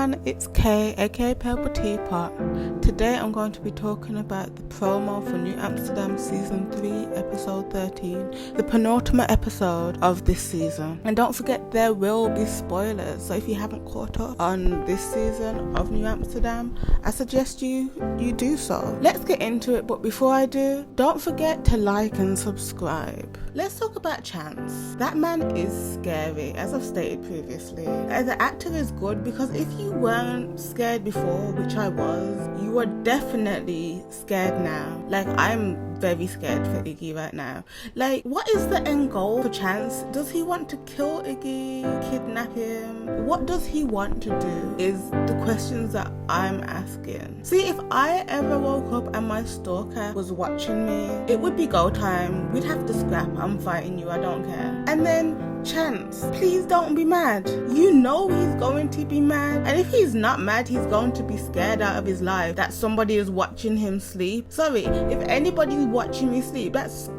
everyone, it's Kay, aka Purple Teapot. Today I'm going to be talking about the promo for New Amsterdam Season 3, Episode 13, the penultimate episode of this season. And don't forget, there will be spoilers, so if you haven't caught up on this season of New Amsterdam, I suggest you do so. Let's get into it, but before I do, don't forget to like and subscribe. Let's talk about Chance. That man is scary, as I've stated previously. The actor is good because if you weren't scared before, which I was, you are definitely scared now. Like, I'm very scared for Iggy right now. Like, what is the end goal for Chance? Does he want to kill Iggy, kidnap him? What does he want to do is the questions that I'm asking. See, if I ever woke up and my stalker was watching me, it would be go time. We'd have to scrap. I'm fighting you, I don't care. And then Chance, please don't be mad. You know he's going to be mad, and if he's not mad, he's going to be scared out of his life that somebody is watching him sleep. Sorry, if anybody's watching me sleep, that's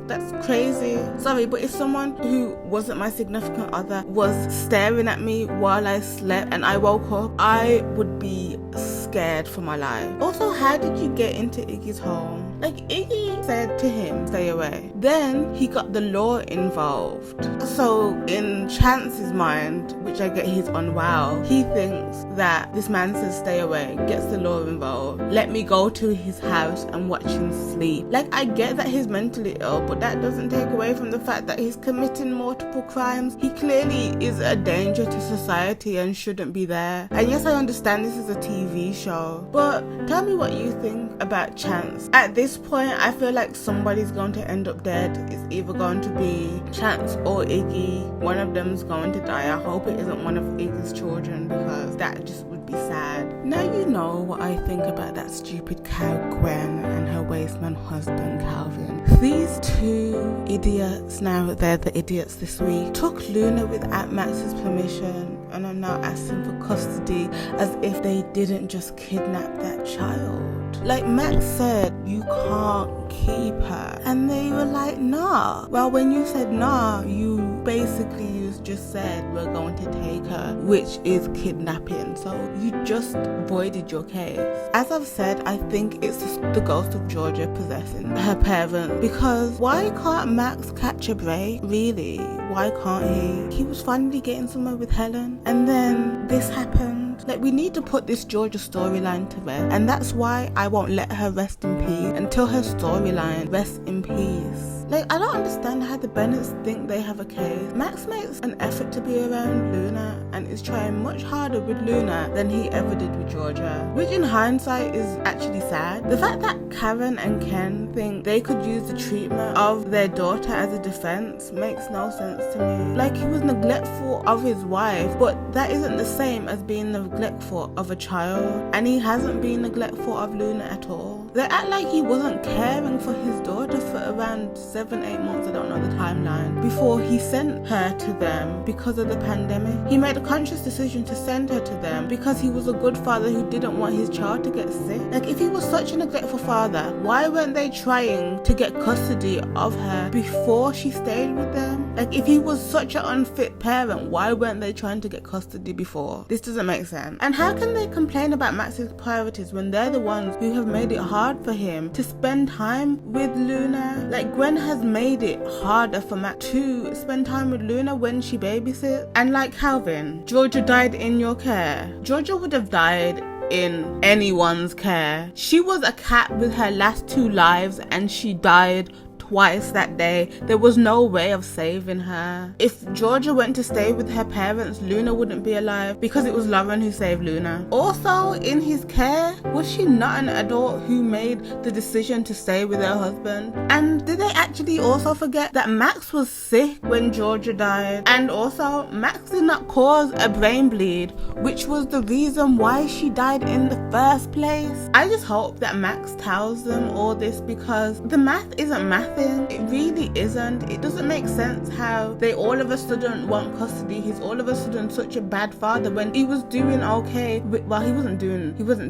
crazy. Sorry, but if someone who wasn't my significant other was staring at me while I slept and I woke up, I would be scared for my life. Also, how did you get into Iggy's home? Like, Iggy said to him, stay away. Then he got the law involved. So in Chance's mind, which I get he's unwell, he thinks that this man says stay away, gets the law involved, let me go to his house and watch him sleep. Like, I get that he's mentally ill, but that doesn't take away from the fact that he's committing multiple crimes. He clearly is a danger to society and shouldn't be there. And yes, I understand this is a TV show, but tell me what you think about Chance. At this point, I feel like somebody's going to end up dead. It's either going to be Chance or Iggy. One of them's going to die. I hope it isn't one of Iggy's children, because that just would be sad. Now you know what I think about that stupid cow Gwen and her wasteman husband Calvin. These two idiots, now they're the idiots this week, took Luna without Max's permission and are now asking for custody as if they didn't just kidnap that child. Like, Max said, you can't keep her. And they were like, nah. Well, when you said nah, you basically just said we're going to take her, which is kidnapping. So you just voided your case. As I've said, I think it's the ghost of Georgia possessing her parents. Because why can't Max catch a break? Really? Why can't he? He was finally getting somewhere with Helen, and then this happened. Like, we need to put this Georgia storyline to rest, and that's why I won't let her rest in peace until her storyline rests in peace. Like, I don't understand how the Bennetts think they have a case. Max makes an effort to be around Luna and is trying much harder with Luna than he ever did with Georgia, which in hindsight is actually sad. The fact that Karen and Ken think they could use the treatment of their daughter as a defense makes no sense to me. Like, he was neglectful of his wife, but that isn't the same as being neglectful of a child, and he hasn't been neglectful of Luna at all. They act like he wasn't caring for his daughter for around 7-8 months, I don't know the timeline, before he sent her to them because of the pandemic. He made a conscious decision to send her to them because he was a good father who didn't want his child to get sick. Like, if he was such a neglectful father, why weren't they trying to get custody of her before she stayed with them? Like, if he was such an unfit parent, why weren't they trying to get custody before? This doesn't make sense. And how can they complain about Max's priorities when they're the ones who have made it hard for him to spend time with Luna? Like, Gwen has made it harder for Max to spend time with Luna when she babysits. And like Calvin, Georgia died in your care. Georgia would have died in anyone's care. She was a cat with her last 2 lives and she died twice that day. There was no way of saving her. If Georgia went to stay with her parents, Luna wouldn't be alive because it was Lauren who saved Luna. Also, in his care, was she not an adult who made the decision to stay with her husband? And did they actually also forget that Max was sick when Georgia died? And also, Max did not cause a brain bleed, which was the reason why she died in the first place. I just hope that Max tells them all this, because the math isn't math nothing. It really isn't. It doesn't make sense how they all of a sudden want custody. He's all of a sudden such a bad father when he was doing okay. Well, he wasn't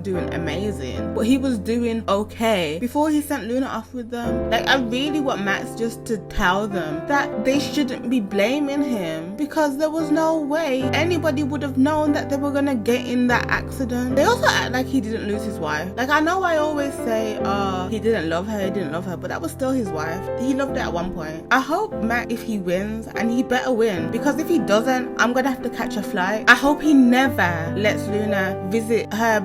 doing amazing, but he was doing okay before he sent Luna off with them. Like, I really want Max just to tell them that they shouldn't be blaming him, because there was no way anybody would have known that they were gonna get in that accident. They also act like he didn't lose his wife. Like, I know I always say, oh, he didn't love her, but that was still his wife. He loved her at one point. I hope Matt, if he wins, and he better win, because if he doesn't, I'm gonna have to catch a flight. I hope he never lets Luna visit her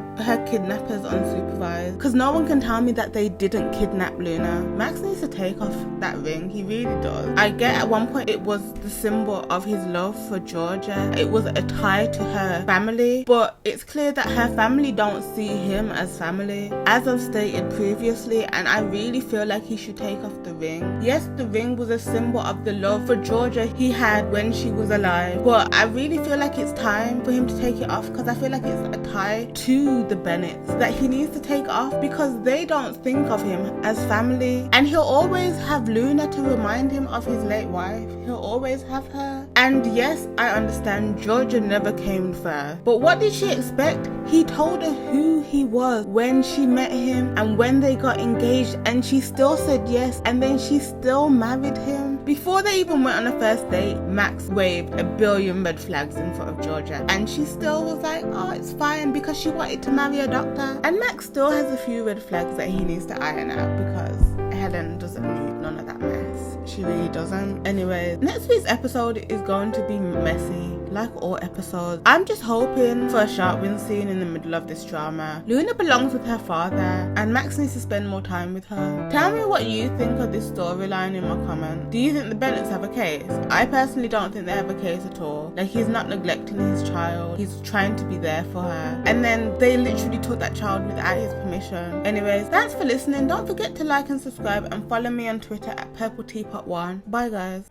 kidnappers unsupervised, because no one can tell me that they didn't kidnap Luna. Max needs to take off that ring. He really does. I get at one point it was the symbol of his love for Georgia. It was a tie to her family, but it's clear that her family don't see him as family, as I've stated previously, and I really feel like he should take off the ring. Yes, the ring was a symbol of the love for Georgia he had when she was alive, but I really feel like it's time for him to take it off, because I feel like it's a tie to the Bennetts that he needs to take off, because they don't think of him as family, and he'll always have Luna to remind him of his late wife. He'll always have her. And yes, I understand Georgia never came first, but what did she expect? He told her who he was when she met him and when they got engaged, and she still said yes, and then she still married him. Before they even went on a first date, Max waved a billion red flags in front of Georgia, and she still was like, oh, it's fine, because she wanted to marry a doctor. And Max still has a few red flags that he needs to iron out, because Helen doesn't need none of that mess. She really doesn't. Anyway, next week's episode is going to be messy, like all episodes. I'm just hoping for a sharp win scene in the middle of this drama. Luna belongs with her father, and Max needs to spend more time with her. Tell me what you think of this storyline in my comments. Do you think the Bennetts have a case? I personally don't think they have a case at all. Like, he's not neglecting his child. He's trying to be there for her. And then they literally took that child without his permission. Anyways, thanks for listening. Don't forget to like and subscribe, and follow me on Twitter at PurpleTeapot1. Bye guys.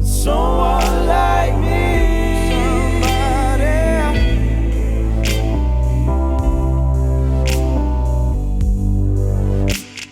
So